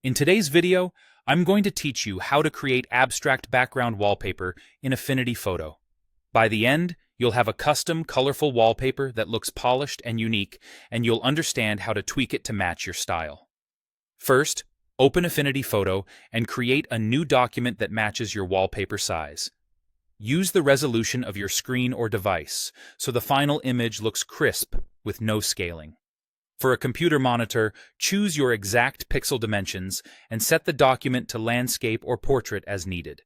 In today's video, I'm going to teach you how to create abstract background wallpaper in Affinity Photo. By the end, you'll have a custom, colorful wallpaper that looks polished and unique, and you'll understand how to tweak it to match your style. First, open Affinity Photo and create a new document that matches your wallpaper size. Use the resolution of your screen or device, so the final image looks crisp with no scaling. For a computer monitor, choose your exact pixel dimensions and set the document to landscape or portrait as needed.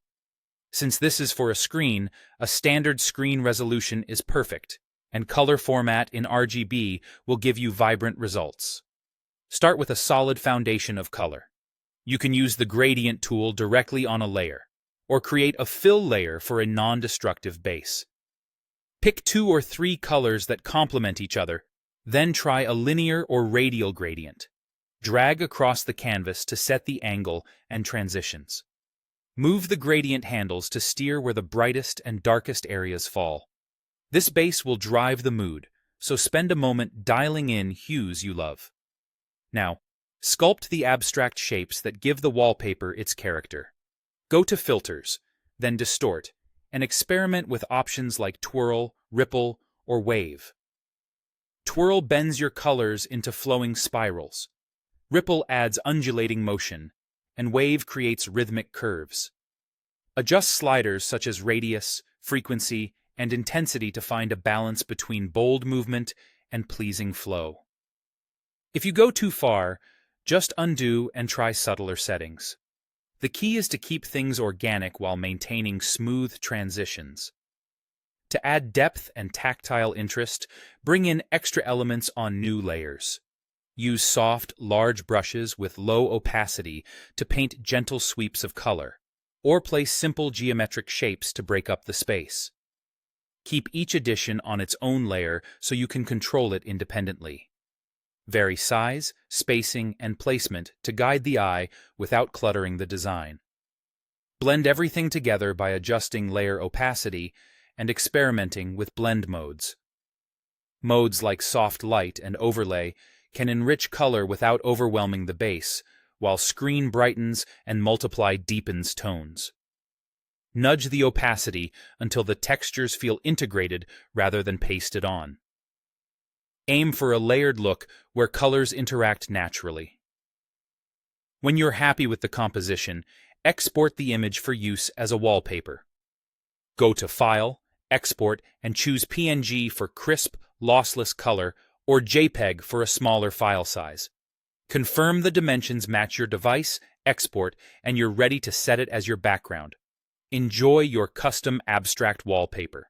Since this is for a screen, a standard screen resolution is perfect, and color format in RGB will give you vibrant results. Start with a solid foundation of color. You can use the gradient tool directly on a layer, or create a fill layer for a non-destructive base. Pick 2 or 3 colors that complement each other. Then try a linear or radial gradient. Drag across the canvas to set the angle and transitions. Move the gradient handles to steer where the brightest and darkest areas fall. This base will drive the mood, so spend a moment dialing in hues you love. Now, sculpt the abstract shapes that give the wallpaper its character. Go to Filters, then Distort, and experiment with options like Twirl, Ripple, or Wave. Twirl bends your colors into flowing spirals. Ripple adds undulating motion, and Wave creates rhythmic curves. Adjust sliders such as radius, frequency, and intensity to find a balance between bold movement and pleasing flow. If you go too far, just undo and try subtler settings. The key is to keep things organic while maintaining smooth transitions. To add depth and tactile interest, bring in extra elements on new layers. Use soft, large brushes with low opacity to paint gentle sweeps of color, or place simple geometric shapes to break up the space. Keep each addition on its own layer so you can control it independently. Vary size, spacing, and placement to guide the eye without cluttering the design. Blend everything together by adjusting layer opacity and experimenting with blend modes. Modes like soft light and overlay can enrich color without overwhelming the base, while screen brightens and multiply deepens tones. Nudge the opacity until the textures feel integrated rather than pasted on. Aim for a layered look where colors interact naturally. When you're happy with the composition, export the image for use as a wallpaper. Go to File, Export, and choose PNG for crisp, lossless color, or JPEG for a smaller file size. Confirm the dimensions match your device, export, and you're ready to set it as your background. Enjoy your custom abstract wallpaper.